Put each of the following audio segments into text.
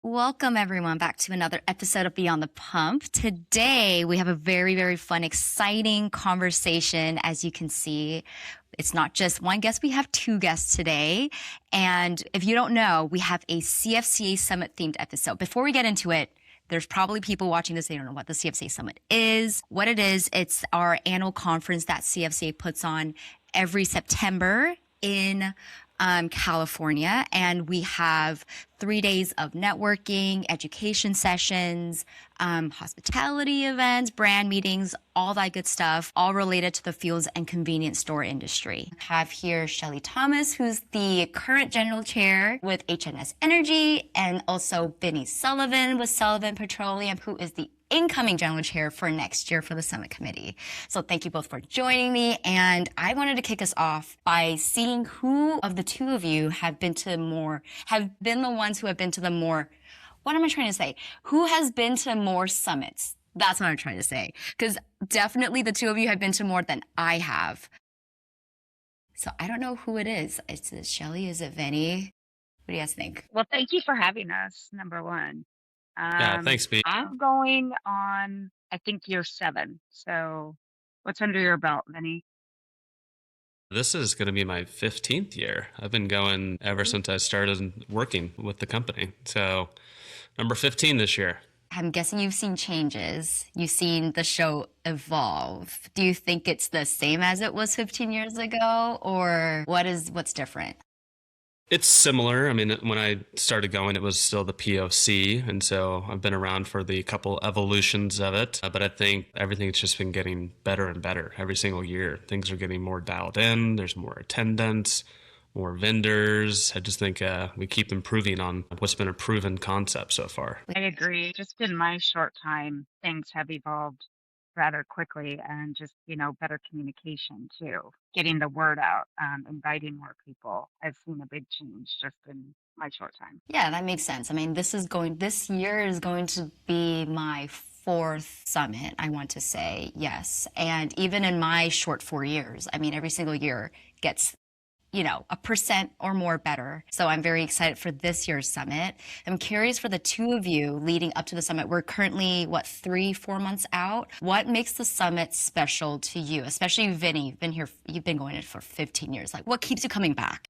Welcome, everyone, back to another episode of Beyond the Pump. Today, we have a very, very fun, exciting conversation. As you can see, it's not just one guest, we have two guests today. And if you don't know, we have a CFCA Summit themed episode. Before we get into it, there's probably people watching this, they don't know what the CFCA Summit is. What it is, it's our annual conference that CFCA puts on every September in California, and we have 3 days of networking, education sessions, hospitality events, brand meetings, all that good stuff, all related to the fuels and convenience store industry. I have here Shelly Thomas, who's the current general chair with HNS Energy, and also Vinny Sullivan with Sullivan Petroleum, who is the incoming general chair for next year for the Summit Committee. So thank you both for joining me. And I wanted to kick us off by seeing who of the two of you have been the ones who have been to the more, what am I trying to say? Who has been to more summits? That's what I'm trying to say. Because definitely the two of you have been to more than I have. So I don't know who it is. Is it Shelly? Is it Vinny? What do you guys think? Well, thank you for having us, number one. Yeah, thanks, B. I'm going on, I think, year 7. So what's under your belt, Vinny? This is going to be my 15th year. I've been going ever since I started working with the company. So number 15 this year. I'm guessing you've seen changes. You've seen the show evolve. Do you think it's the same as it was 15 years ago, or what's different? It's similar. I mean, when I started going, it was still the POC. And so I've been around for the couple evolutions of it. But I think everything's just been getting better and better every single year. Things are getting more dialed in. There's more attendance, more vendors. I just think we keep improving on what's been a proven concept so far. I agree. Just in my short time, things have evolved rather quickly, and just, better communication too. Getting the word out, inviting more people. I've seen a big change just in my short time. Yeah, that makes sense. I mean, this year is going to be my 4th summit, I want to say, yes. And even in my short 4 years, I mean, every single year gets 1% or more better. So I'm very excited for this year's summit. I'm curious for the two of you leading up to the summit. We're currently, 3-4 months out. What makes the summit special to you? Especially Vinny, you've been going it for 15 years. Like, what keeps you coming back?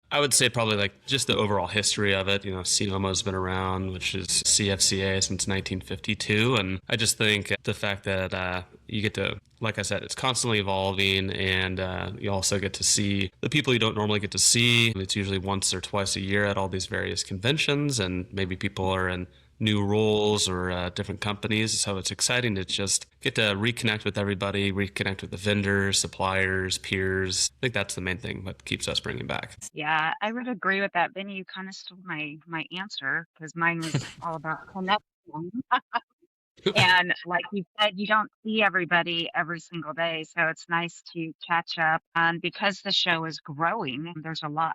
I would say probably like just the overall history of it. CNOMO's been around, which is CFCA since 1952. And I just think the fact that you get to, like I said, it's constantly evolving, and you also get to see the people you don't normally get to see. It's usually once or twice a year at all these various conventions, and maybe people are in new roles or different companies. So it's exciting to just get to reconnect with everybody, reconnect with the vendors, suppliers, peers. I think that's the main thing that keeps us bringing back. Yeah, I would agree with that, Vinny. You kind of stole my answer, because mine was all about connection. And like you said, you don't see everybody every single day. So it's nice to catch up. And because the show is growing, there's a lot,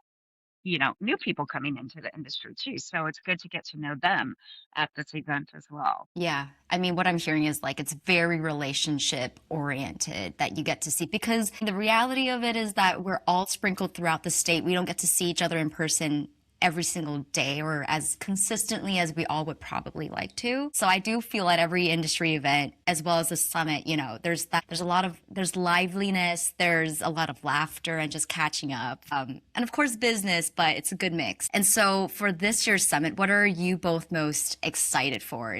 new people coming into the industry too. So it's good to get to know them at this event as well. Yeah. I mean, what I'm hearing is like it's very relationship oriented that you get to see, because the reality of it is that we're all sprinkled throughout the state. We don't get to see each other in person every single day or as consistently as we all would probably like to. So I do feel at every industry event, as well as the summit, there's liveliness, there's a lot of laughter and just catching up. And of course business, but it's a good mix. And so for this year's summit, what are you both most excited for?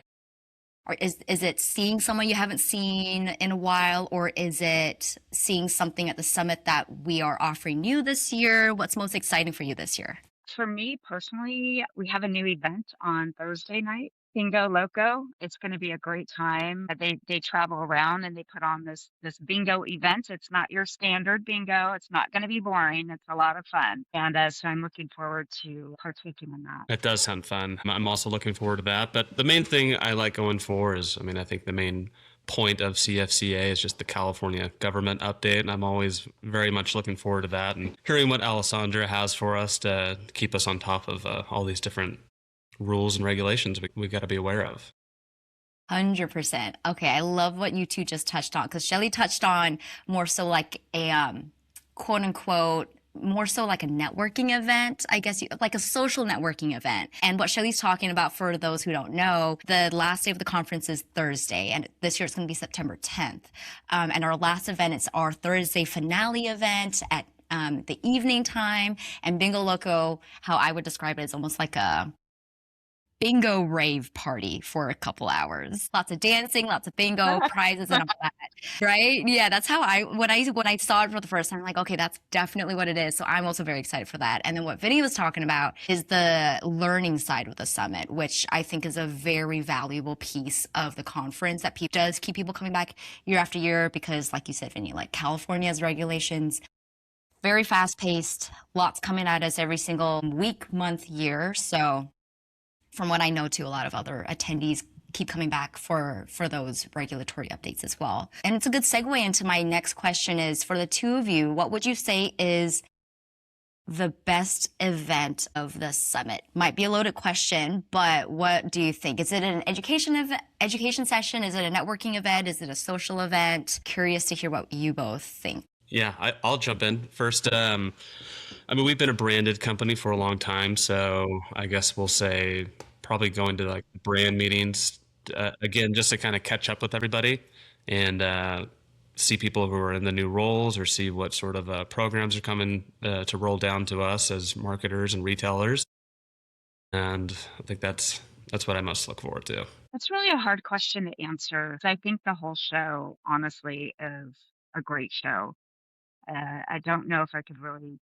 Or is it seeing someone you haven't seen in a while, or is it seeing something at the summit that we are offering you this year? What's most exciting for you this year? For me personally, we have a new event on Thursday night, Bingo Loco. It's going to be a great time. They travel around and they put on this bingo event. It's not your standard bingo. It's not going to be boring. It's a lot of fun. And so I'm looking forward to partaking in that. It does sound fun. I'm also looking forward to that. But the main thing I like going for is, I think the main point of CFCA is just the California government update, and I'm always very much looking forward to that and hearing what Alessandra has for us to keep us on top of all these different rules and regulations we've got to be aware of. 100%. Okay, I love what you two just touched on, because Shelly touched on more so like a quote unquote more so like a networking event, I guess, like a social networking event. And what Shelly's talking about, for those who don't know, the last day of the conference is Thursday, and this year it's going to be September 10th. And our last event is our Thursday finale event at the evening time. And Bingo Loco, how I would describe it, is almost like a bingo rave party for a couple hours. Lots of dancing, lots of bingo, prizes, and all that. Right? Yeah, that's how when I saw it for the first time, I'm like, okay, that's definitely what it is. So I'm also very excited for that. And then what Vinny was talking about is the learning side of the summit, which I think is a very valuable piece of the conference that does keep people coming back year after year, because like you said, Vinny, like California's regulations, very fast paced, lots coming at us every single week, month, year. So from what I know too, a lot of other attendees keep coming back for those regulatory updates as well. And it's a good segue into my next question is, for the two of you, what would you say is the best event of the summit? Might be a loaded question, but what do you think? Is it an education session? Is it a networking event? Is it a social event? Curious to hear what you both think. Yeah, I'll jump in first. I mean, we've been a branded company for a long time, so I guess we'll say probably going to like brand meetings again, just to kind of catch up with everybody and see people who are in the new roles, or see what sort of programs are coming to roll down to us as marketers and retailers. And I think that's what I most look forward to. That's really a hard question to answer. I think the whole show, honestly, is a great show. I don't know if I could really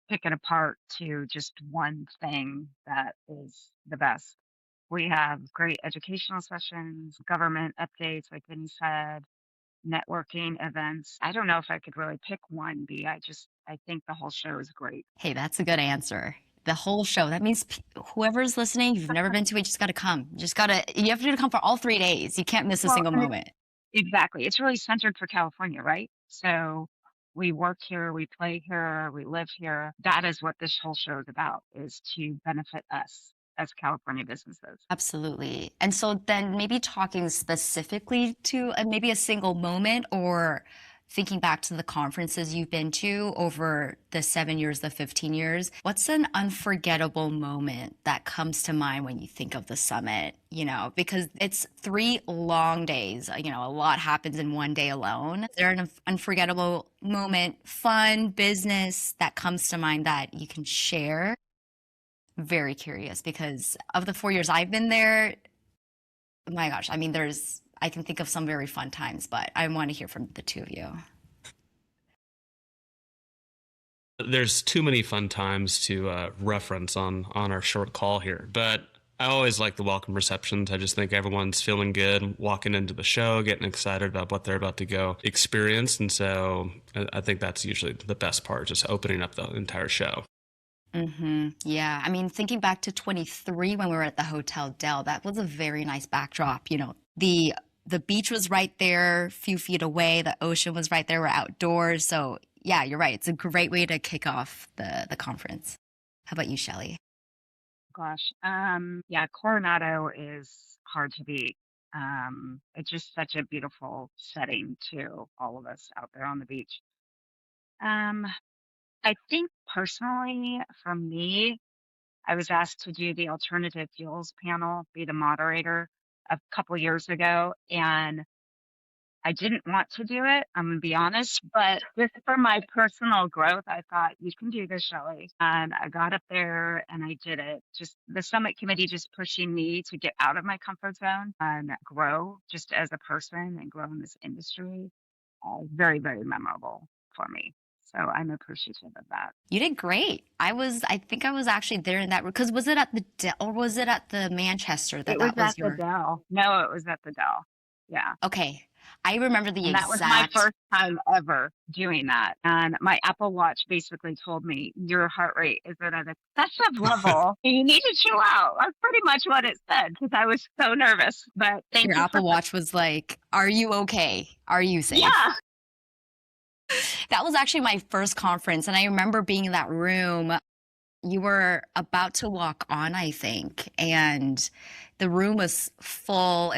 pick it apart to just one thing that is the best. We have great educational sessions, government updates, like Vinny said, networking events. I don't know if I could really pick one, B. I think the whole show is great. Hey, that's a good answer. The whole show. That means whoever's listening, if you've never been to it, you just got to come. You have to come for all 3 days. You can't miss a single and moment. Exactly. It's really centered for California, right? So we work here, we play here, we live here. That is what this whole show is about, is to benefit us as California businesses. Absolutely. And so then maybe talking specifically to maybe a single moment, or thinking back to the conferences you've been to over the 7 years, the 15 years, what's an unforgettable moment that comes to mind when you think of the summit? Because it's 3 long days, a lot happens in one day alone. Is there an unforgettable moment, fun, business, that comes to mind that you can share? Very curious, because of the 4 years I've been there, my gosh, I mean, I can think of some very fun times, but I want to hear from the two of you. There's too many fun times to reference on our short call here, but I always like the welcome receptions. I just think everyone's feeling good walking into the show, getting excited about what they're about to go experience. And so I think that's usually the best part, just opening up the entire show. Yeah. I mean, thinking back to 23 when we were at the Hotel Del, that was a very nice backdrop. The beach was right there, a few feet away. The ocean was right there. We're outdoors. So yeah, you're right. It's a great way to kick off the conference. How about you, Shelly? Gosh. Yeah, Coronado is hard to beat. It's just such a beautiful setting to all of us out there on the beach. Um, I think personally, for me, I was asked to do the alternative fuels panel, be the moderator a couple years ago, and I didn't want to do it. I'm gonna be honest, but just for my personal growth, I thought you can do this, Shelly. And I got up there and I did it. Just the summit committee just pushing me to get out of my comfort zone and grow just as a person and grow in this industry. Very, very memorable for me. So I'm appreciative of that. You did great. I think I was actually there in that room. Because was it at the Dell, or was it at the Manchester It was at the Dell. No, it was at the Dell. Yeah. Okay. I remember the And that was my first time ever doing that. And my Apple Watch basically told me, your heart rate is at an excessive level. And you need to chill out. That's pretty much what it said, because I was so nervous. But Your Apple Watch was like, are you okay? Are you safe? Yeah. That was actually my first conference. And I remember being in that room you were about to walk on, I think, and the room was full.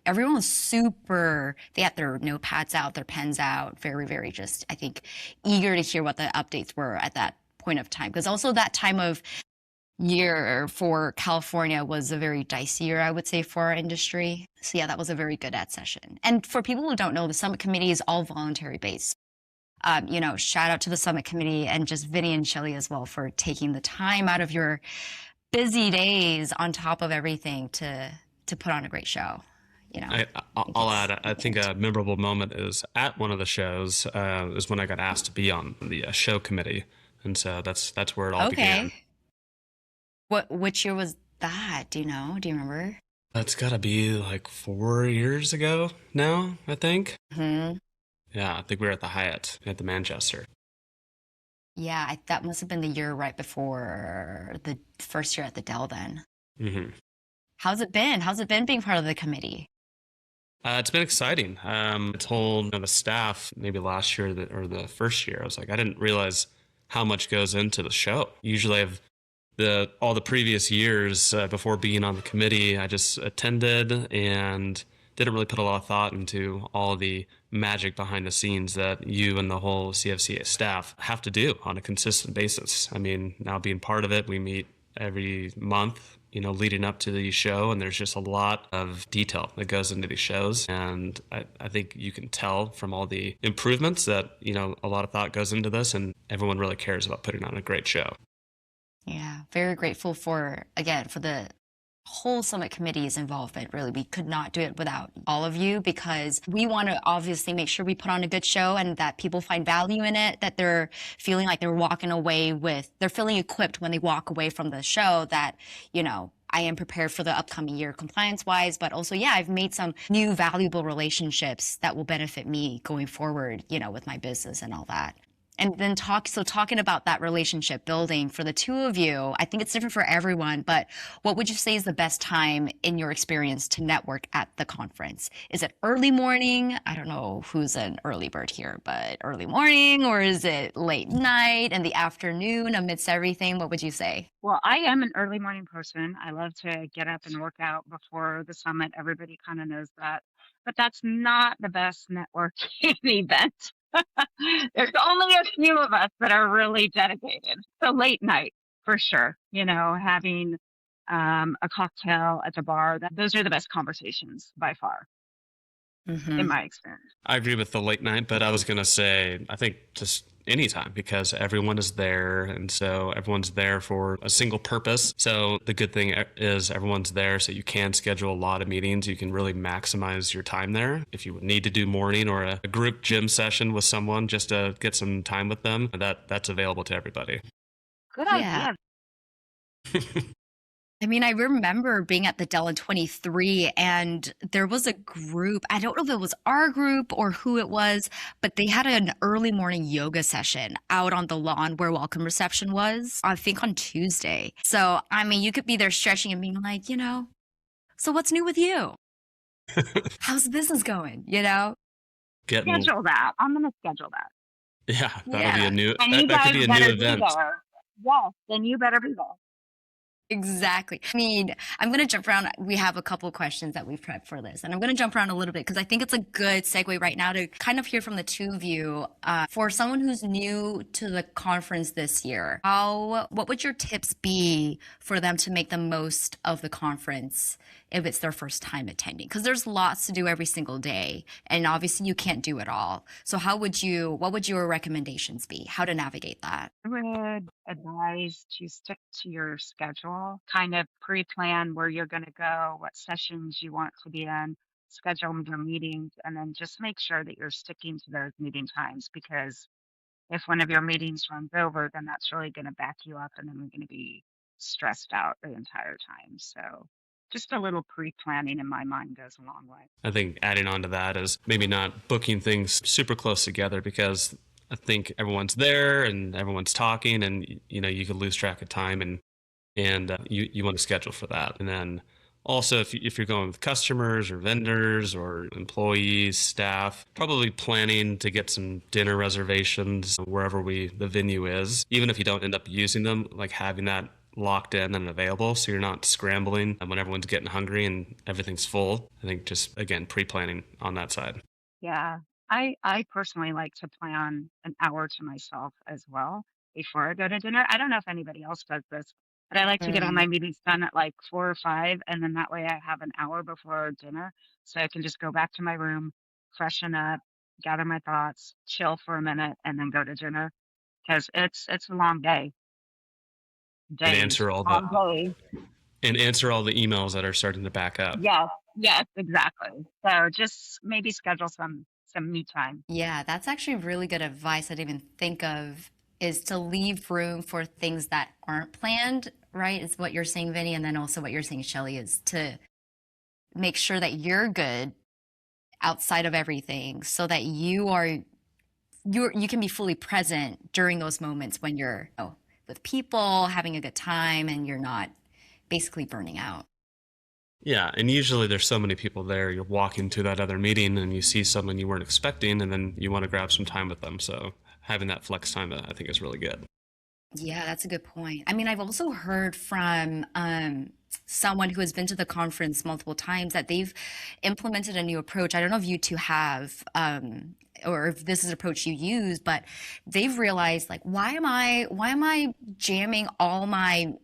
Everyone was super, they had their notepads out, their pens out, very, very just, I think, eager to hear what the updates were at that point of time. Because also that time of year for California was a very dicey year, I would say, for our industry. So yeah, that was a very good ed session. And for people who don't know, the summit committee is all voluntary based. Shout out to the summit committee and just Vinny and Shelly as well for taking the time out of your busy days on top of everything to put on a great show. I'll add, I think a memorable moment is at one of the shows is when I got asked to be on the show committee. And so that's where it all began. Okay. Which year was that? Do you know? Do you remember? That's got to be like 4 years ago now, I think. Hmm. Yeah, I think we were at the Hyatt at the Manchester. Yeah, that must have been the year right before the first year at the Dell then. Hmm. How's it been? How's it been being part of the committee? It's been exciting. I told the staff maybe last year or the first year, I was like, I didn't realize how much goes into the show. Usually I've all the previous years before being on the committee, I just attended and didn't really put a lot of thought into all the magic behind the scenes that you and the whole CFCA staff have to do on a consistent basis. I mean, now being part of it, we meet every month, leading up to the show, and there's just a lot of detail that goes into these shows. And I think you can tell from all the improvements that, a lot of thought goes into this, and everyone really cares about putting on a great show. Yeah, very grateful for the whole summit committee's involvement. Really, we could not do it without all of you because we want to obviously make sure we put on a good show and that people find value in it, that they're feeling like they're feeling equipped when they walk away from the show that, I am prepared for the upcoming year compliance wise, but also, yeah, I've made some new valuable relationships that will benefit me going forward, with my business and all that. And then talking about that relationship building for the two of you, I think it's different for everyone, but what would you say is the best time in your experience to network at the conference? Is it early morning? I don't know who's an early bird here, but early morning, or is it late night in the afternoon amidst everything? What would you say? Well, I am an early morning person. I love to get up and work out before the summit. Everybody kind of knows that. But that's not the best networking event. There's only a few of us that are really dedicated. So late night, for sure. Having a cocktail at the bar, those are the best conversations by far, in my experience. I agree with the late night, but I was going to say, I think just anytime because everyone is there. And so everyone's there for a single purpose. So the good thing is everyone's there. So you can schedule a lot of meetings. You can really maximize your time there. If you need to do morning or a group gym session with someone just to get some time with them, that's available to everybody. Good idea. I mean, I remember being at the Dell in 23 and there was a group. I don't know if it was our group or who it was, but they had an early morning yoga session out on the lawn where welcome reception was, I think on Tuesday. So, I mean, you could be there stretching and being like, so what's new with you? How's the business going? Schedule that. I'm going to schedule that. Yeah, that'll be a new, And that could be a new event. Yes, then you better be there. Exactly. I mean, I'm going to jump around. We have a couple of questions that we've prepped for this, and I'm going to jump around a little bit because I think it's a good segue right now to kind of hear from the two of you. For someone who's new to the conference this year, what would your tips be for them to make the most of the conference if it's their first time attending? Because there's lots to do every single day, and obviously you can't do it all. So what would your recommendations be? How to navigate that? I would advise to stick to your schedule, kind of pre-plan where you're going to go, what sessions you want to be in, schedule your meetings, and then just make sure that you're sticking to those meeting times because if one of your meetings runs over, then that's really going to back you up and then you're going to be stressed out the entire time. So just a little pre-planning in my mind goes a long way. I think adding on to that is maybe not booking things super close together because I think everyone's there and everyone's talking and, you could lose track of time and you want to schedule for that. And then Also, if you're going with customers or vendors or employees, staff, probably planning to get some dinner reservations wherever the venue is. Even if you don't end up using them, like having that locked in and available so you're not scrambling when everyone's getting hungry and everything's full. I think just, again, pre-planning on that side. Yeah. I personally like to plan an hour to myself as well before I go to dinner. I don't know if anybody else does this, but I like to get all Mm. my meetings done at like 4 or 5, and then that way I have an hour before dinner, so I can just go back to my room, freshen up, gather my thoughts, chill for a minute, and then go to dinner because it's a long day, And days, long days. answer all the emails that are starting to back up. Yes, yes, exactly. So just maybe schedule some me time. Yeah, that's actually really good advice I didn't even think of is to leave room for things that aren't planned, right? Is what you're saying, Vinny. And then also what you're saying, Shelly, is to make sure that you're good outside of everything so that you can be fully present during those moments when you're with people, having a good time, and you're not basically burning out. Yeah, and usually there's so many people there. You're walking to that other meeting and you see someone you weren't expecting, and then you want to grab some time with them. So having that flex time, I think, is really good. Yeah, that's a good point. I mean, I've also heard from someone who has been to the conference multiple times that they've implemented a new approach. I don't know if you two have, or if this is an approach you use, but they've realized like, why am I jamming all my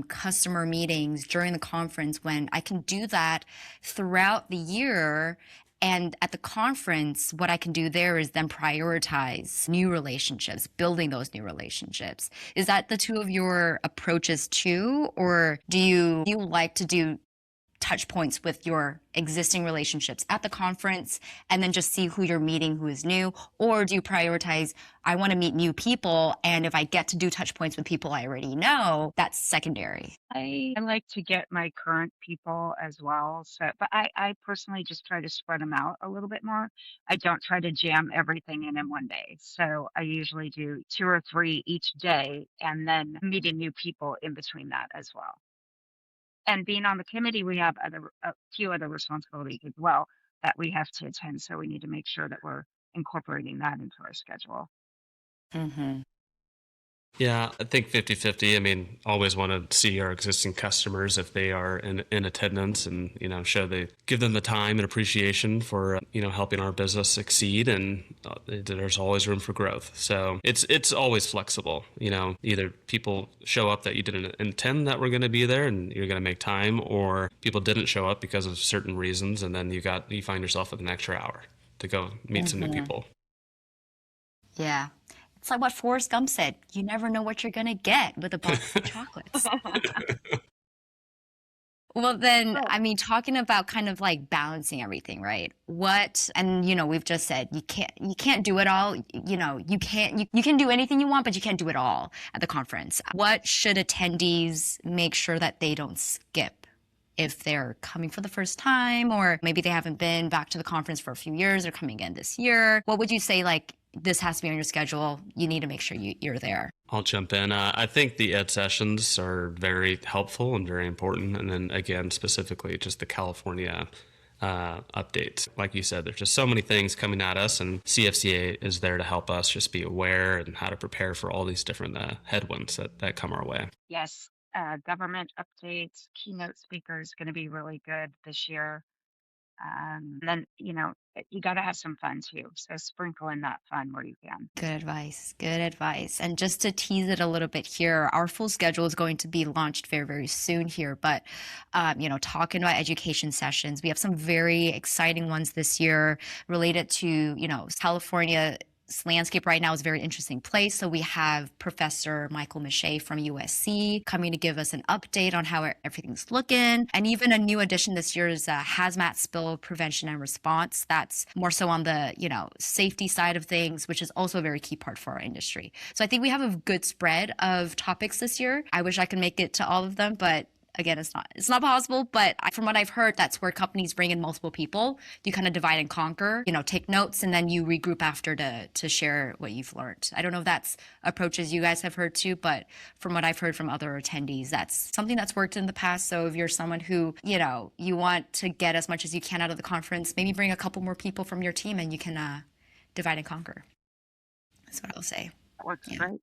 customer meetings during the conference when I can do that throughout the year? And at the conference, what I can do there is then prioritize new relationships, building those new relationships. Is that the two of your approaches too? Or do you like to do touch points with your existing relationships at the conference and then just see who you're meeting who is new? Or do you prioritize, I want to meet new people, and if I get to do touch points with people I already know, that's secondary? I like to get my current people as well. So, but I personally just try to spread them out a little bit more. I don't try to jam everything in one day. So I usually do 2 or 3 each day and then meeting new people in between that as well. And being on the committee, we have a few other responsibilities as well that we have to attend. So we need to make sure that we're incorporating that into our schedule. Mm-hmm. Yeah, I think 50-50. I mean, always want to see our existing customers if they are in attendance and, give them the time and appreciation for, helping our business succeed. And there's always room for growth. So it's always flexible. Either people show up that you didn't intend that were going to be there and you're going to make time, or people didn't show up because of certain reasons. And then you find yourself with an extra hour to go meet some new Mm-hmm. people. Yeah. It's like what Forrest Gump said, you never know what you're going to get with a box of chocolates. Well, then, Oh, I mean, talking about kind of like balancing everything, right? We've just said you can't do it all. You can do anything you want, but you can't do it all at the conference. What should attendees make sure that they don't skip if they're coming for the first time, or maybe they haven't been back to the conference for a few years, they're coming in this year? What would you say, like, this has to be on your schedule? You need to make sure you're there. I'll jump in. I think the ed sessions are very helpful and very important. And then again, specifically just the California updates. Like you said, there's just so many things coming at us, and CFCA is there to help us just be aware and how to prepare for all these different headwinds that come our way. yes. Government updates, keynote speakers going to be really good this year. Then, you got to have some fun too. So sprinkle in that fun where you can. Good advice. Good advice. And just to tease it a little bit here, our full schedule is going to be launched very, very soon here. But, talking about education sessions, we have some very exciting ones this year related to, California. Landscape right now is a very interesting place. So we have Professor Michael Mache from USC coming to give us an update on how everything's looking. And even a new addition this year is hazmat spill prevention and response. That's more so on the, safety side of things, which is also a very key part for our industry. So I think we have a good spread of topics this year. I wish I could make it to all of them, but again, it's not possible, but from what I've heard, that's where companies bring in multiple people. You kind of divide and conquer, take notes, and then you regroup after to share what you've learned. I don't know if that's approaches you guys have heard too, but from what I've heard from other attendees, that's something that's worked in the past. So if you're someone who, you want to get as much as you can out of the conference, maybe bring a couple more people from your team and you can divide and conquer. That's what I'll say. That works Yeah. great.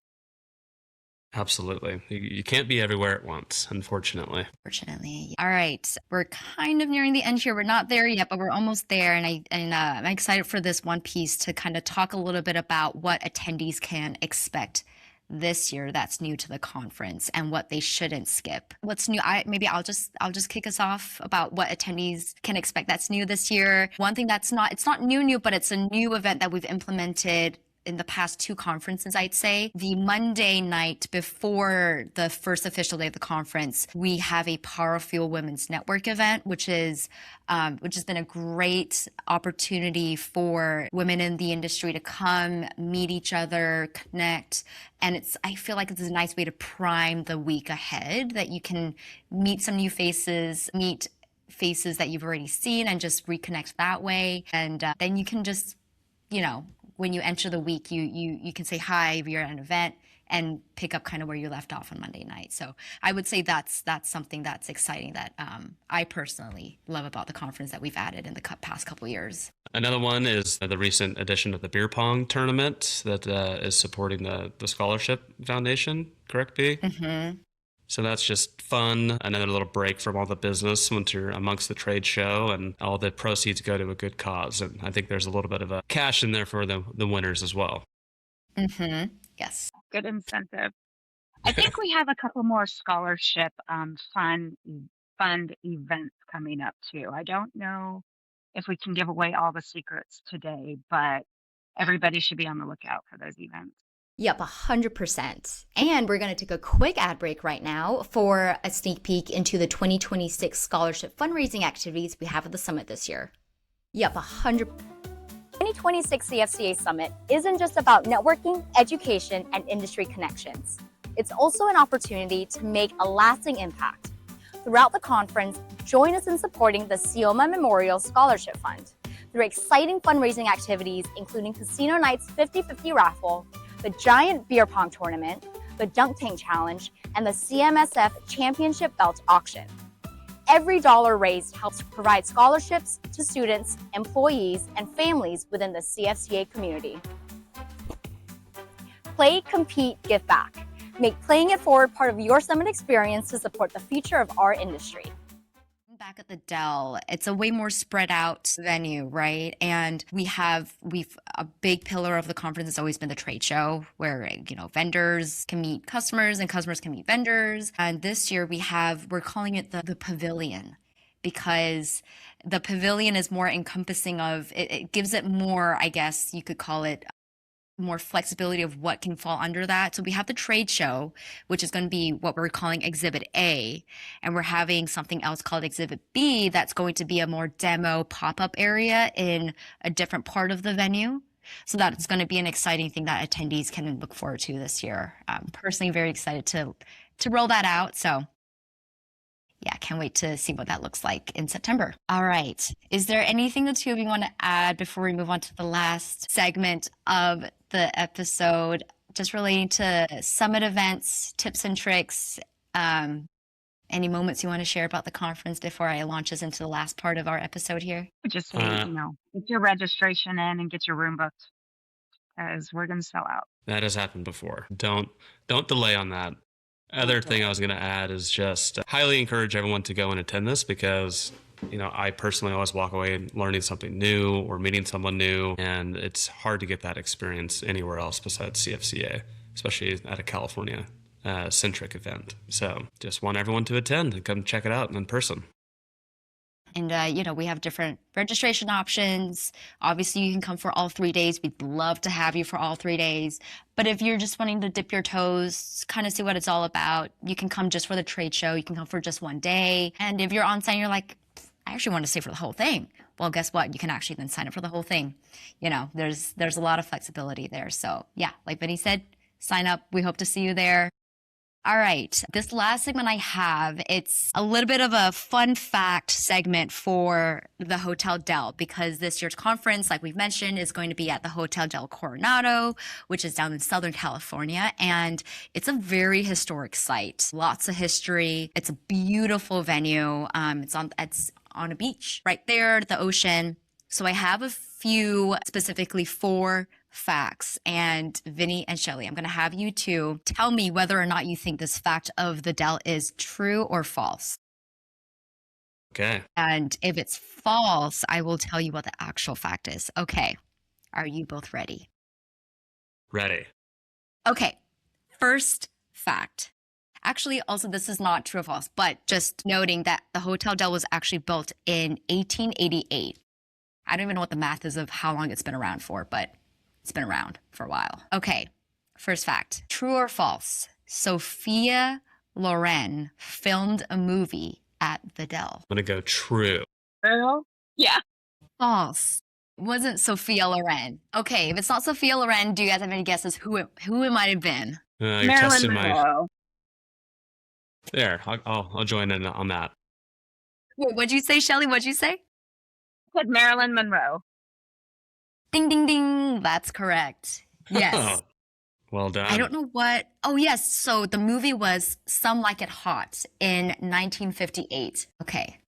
Absolutely. You can't be everywhere at once, unfortunately. Fortunately. All right. We're kind of nearing the end here. We're not there yet, but we're almost there. And I'm excited for this one piece to kind of talk a little bit about what attendees can expect this year that's new to the conference and what they shouldn't skip. What's new? I'll just kick us off about what attendees can expect that's new this year. One thing it's not new, but it's a new event that we've implemented in the past two conferences, I'd say. The Monday night before the first official day of the conference, we have a Power Fuel Women's Network event, which has been a great opportunity for women in the industry to come, meet each other, connect. And I feel like it's a nice way to prime the week ahead, that you can meet some new faces, meet faces that you've already seen, and just reconnect that way. And then you can just, when you enter the week, you can say hi if you're at an event and pick up kind of where you left off on Monday night. So I would say that's something that's exciting that I personally love about the conference that we've added in the past couple years. Another one is the recent addition of the beer pong tournament that is supporting the Scholarship Foundation, correct, B? Mm-hmm. So that's just fun. Another little break from all the business once you're amongst the trade show, and all the proceeds go to a good cause. And I think there's a little bit of a cash in there for the winners as well. Mm-hmm. Yes. Good incentive. I think we have a couple more scholarship fund events coming up too. I don't know if we can give away all the secrets today, but everybody should be on the lookout for those events. Yep, 100%. And we're going to take a quick ad break right now for a sneak peek into the 2026 scholarship fundraising activities we have at the summit this year. Yep, 100%. 2026 CFCA Summit isn't just about networking, education, and industry connections. It's also an opportunity to make a lasting impact. Throughout the conference, join us in supporting the Sioma Memorial Scholarship Fund through exciting fundraising activities, including Casino Night's 50/50 raffle, the Giant Beer Pong Tournament, the Dunk Tank Challenge, and the CMSF Championship Belt Auction. Every dollar raised helps provide scholarships to students, employees, and families within the CFCA community. Play, compete, give back. Make Playing It Forward part of your summit experience to support the future of our industry. Back at the Dell, it's a way more spread out venue, right? And we've a big pillar of the conference has always been the trade show, where vendors can meet customers and customers can meet vendors. And this year we're calling it the pavilion, because the pavilion is more encompassing of it gives it more, I guess you could call it, more flexibility of what can fall under that. So we have the trade show, which is going to be what we're calling Exhibit A, and we're having something else called Exhibit B that's going to be a more demo pop-up area in a different part of the venue. So that's going to be an exciting thing that attendees can look forward to this year. I'm personally very excited to roll that out. So yeah, can't wait to see what that looks like in September. All right. Is there anything the two of you want to add before we move on to the last segment of the episode, just relating to summit events, tips and tricks, any moments you want to share about the conference before I launch us into the last part of our episode here? Just say, get your registration in and get your room booked, because we're going to sell out. That has happened before. Don't delay on that. Other thing I was going to add is just highly encourage everyone to go and attend this, because I personally always walk away learning something new or meeting someone new, and it's hard to get that experience anywhere else besides CFCA, especially at a California centric event. So just want everyone to attend and come check it out in person. And, we have different registration options. Obviously, you can come for all 3 days. We'd love to have you for all 3 days. But if you're just wanting to dip your toes, kind of see what it's all about, you can come just for the trade show. You can come for just 1 day. And if you're on site and you're like, I actually want to stay for the whole thing. Well, guess what? You can actually then sign up for the whole thing. There's a lot of flexibility there. So yeah, like Vinny said, sign up. We hope to see you there. All right. This last segment I have, it's a little bit of a fun fact segment for the Hotel Del because this year's conference, like we've mentioned, is going to be at the Hotel Del Coronado, which is down in Southern California. And it's a very historic site. Lots of history. It's a beautiful venue. It's on a beach right there, the ocean. So I have a few, specifically 4 facts. And Vinny and Shelly, I'm going to have you two tell me whether or not you think this fact of the Del is true or false. Okay. And if it's false, I will tell you what the actual fact is. Okay. Are you both ready? Ready. Okay. First fact. Actually, also, this is not true or false, but just noting that the Hotel Del was actually built in 1888. I don't even know what the math is of how long it's been around for, but it's been around for a while. Okay, first fact. True or false? Sophia Loren filmed a movie at the Del. I'm going to go true. Girl? Yeah. False. It wasn't Sophia Loren. Okay, if it's not Sophia Loren, do you guys have any guesses who it might have been? You're Marilyn testing my... Monroe. There, I'll join in on that. Wait, what'd you say, Shelly? What'd you say? I said Marilyn Monroe. Ding, ding, ding. That's correct. Yes. Well done. I don't know what. Oh, yes. So the movie was Some Like It Hot in 1958. Okay.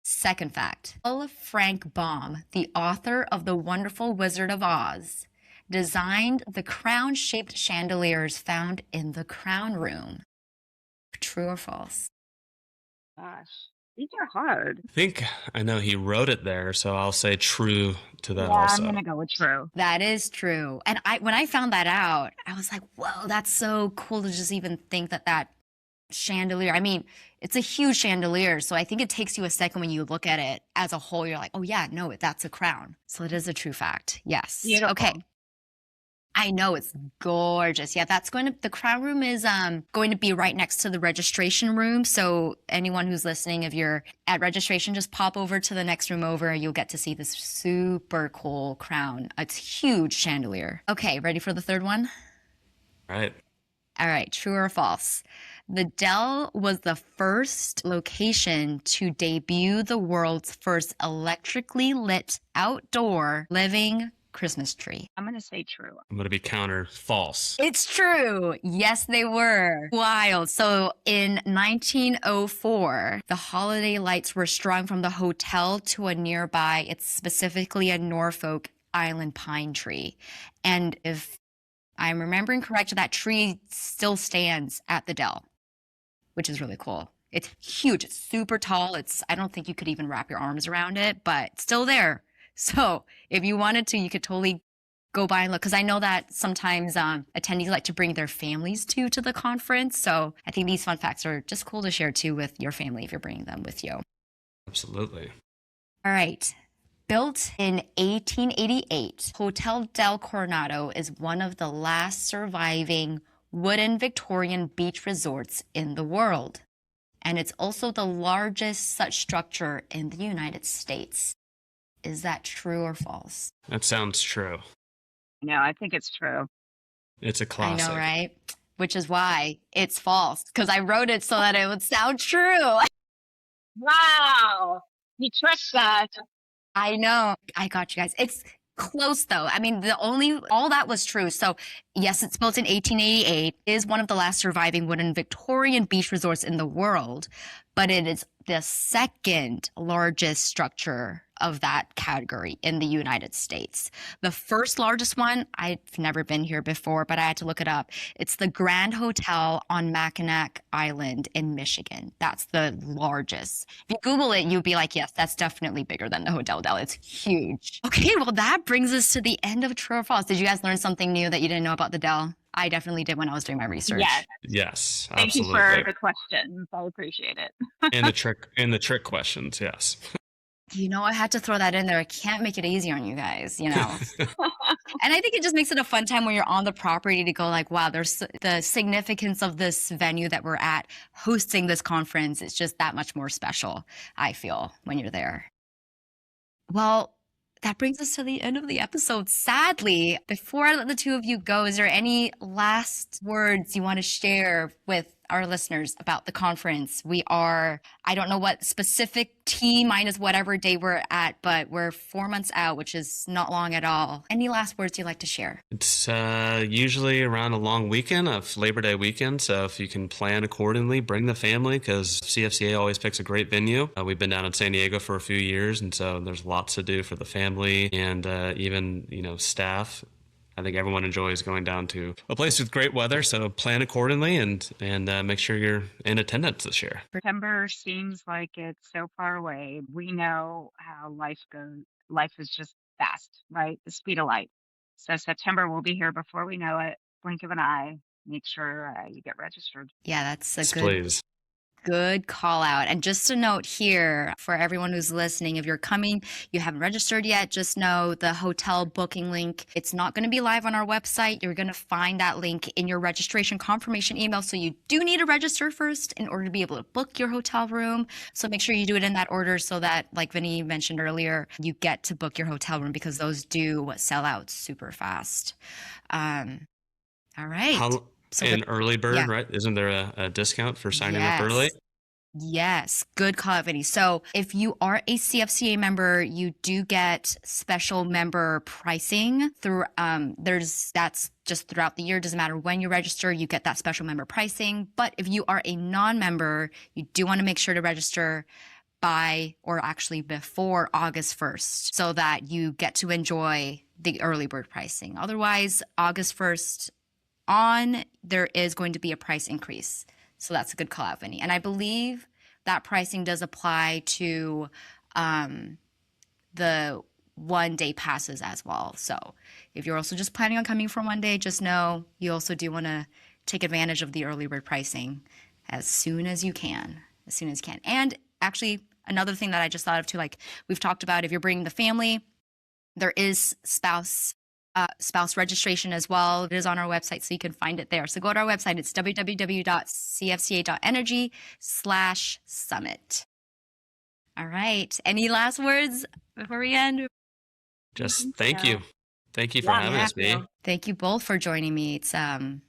Second fact. L. Frank Baum, the author of The Wonderful Wizard of Oz, designed the crown-shaped chandeliers found in the crown room. True or false? Gosh, these are hard. I think I know he wrote it there, so I'll say true to that Yeah, also. I'm gonna go with true. That is true. And when I found that out, I was like, whoa, that's so cool to just even think that chandelier. I mean, it's a huge chandelier. So I think it takes you a second when you look at it as a whole. You're like, oh, yeah, no, that's a crown. So it is a true fact. Yes. Beautiful. Okay. I know, it's gorgeous. Yeah, the crown room is going to be right next to the registration room. So anyone who's listening, if you're at registration, just pop over to the next room over. You'll get to see this super cool crown. It's huge chandelier. Okay, ready for the third one? Right. All right, true or false? The Del was the first location to debut the world's first electrically lit outdoor living Christmas tree. I'm gonna say true. I'm going to be counter false. It's true. Yes, they were. Wild. So in 1904, the holiday lights were strung from the hotel to a nearby, it's specifically a Norfolk Island pine tree. And if I'm remembering correct, that tree still stands at the Del, which is really cool. It's huge. It's super tall. I don't think you could even wrap your arms around it, but it's still there. So if you wanted to, you could totally go by and look. Because I know that sometimes attendees like to bring their families to the conference. So I think these fun facts are just cool to share too with your family if you're bringing them with you. Absolutely. All right. Built in 1888, Hotel Del Coronado is one of the last surviving wooden Victorian beach resorts in the world. And it's also the largest such structure in the United States. Is that true or false? That sounds true. No, I think it's true. It's a classic. I know, right? Which is why it's false, because I wrote it so that it would sound true. Wow, you tricked that. I know. I got you guys. It's close though. I mean, all that was true. So yes, it's built in 1888, is one of the last surviving wooden Victorian beach resorts in the world, but it is the second largest structure of that category in the United States. The first largest one, I've never been here before, but I had to look it up. It's the Grand Hotel on Mackinac Island in Michigan. That's the largest. If you Google it, you'd be like, yes, that's definitely bigger than the Hotel Del. It's huge. Okay, well, that brings us to the end of True or False. Did you guys learn something new that you didn't know about the Del? I definitely did when I was doing my research. Yes. Yes, Thank absolutely. you for the questions. I appreciate it. and the trick questions, yes. You know, I had to throw that in there. I can't make it easy on you guys, you know. And I think it just makes it a fun time when you're on the property to go like, wow, there's the significance of this venue that we're at hosting this conference. It's just that much more special, I feel, when you're there. Well, That brings us to the end of the episode. Sadly, before I let the two of you go, is there any last words you want to share with our listeners about the conference? I don't know what specific T minus whatever day we're at, but we're 4 months out, which is not long at all. Any last words you'd like to share? It's usually around a long weekend of Labor Day weekend. So if you can plan accordingly, bring the family, because CFCA always picks a great venue. We've been down in San Diego for a few years, and so there's lots to do for the family and even, staff. I think everyone enjoys going down to a place with great weather, so plan accordingly and make sure you're in attendance this year. September seems like it's so far away. We know how life goes. Life is just fast, right? The speed of light. So September will be here before we know it. Blink of an eye. Make sure you get registered. Yeah, that's a Yes, good please. Good call out. And just a note here for everyone who's listening, if you're coming, you haven't registered yet, just know the hotel booking link, it's not going to be live on our website. You're going to find that link in your registration confirmation email. So you do need to register first in order to be able to book your hotel room. So make sure you do it in that order so that, like Vinny mentioned earlier, you get to book your hotel room because those do sell out super fast. All right. So early bird, yeah. right? Isn't there a discount for signing Yes. up early? Yes, good call, Vinny. So if you are a CFCA member, you do get special member pricing through that's just throughout the year. Doesn't matter when you register, you get that special member pricing. But if you are a non-member, you do want to make sure to register by or actually before August 1st so that you get to enjoy the early bird pricing. Otherwise, August 1st on, there is going to be a price increase. So that's a good call out, Vinny. And I believe that pricing does apply to the 1 day passes as well. So if you're also just planning on coming for 1 day, just know you also do want to take advantage of the early bird pricing as soon as you can. And actually, another thing that I just thought of too, like we've talked about, if you're bringing the family, there is spouse registration as well. It is on our website, so you can find it there. So go to our website. It's www.cfca.energy/summit. All right. Any last words before we end? Just thank you. Thank you for having us, B. Thank you both for joining me. It's going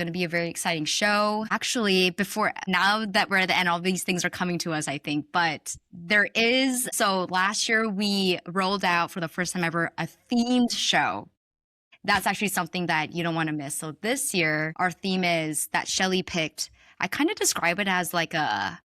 to be a very exciting show. Actually, now that we're at the end, all these things are coming to us, I think. But so last year we rolled out for the first time ever a themed show. That's actually something that you don't want to miss. So this year, our theme is that Shelly picked. I kind of describe it as like a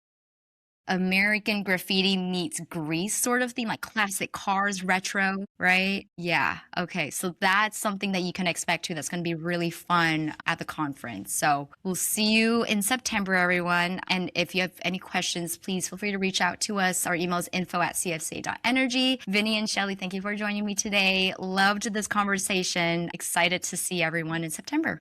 American Graffiti meets Grease sort of theme, like classic cars, retro, right? Yeah. Okay. So that's something that you can expect too. That's going to be really fun at the conference. So we'll see you in September, everyone. And if you have any questions, please feel free to reach out to us. Our email is info@cfca.energy. Vinny and Shelly, thank you for joining me today. Loved this conversation. Excited to see everyone in September.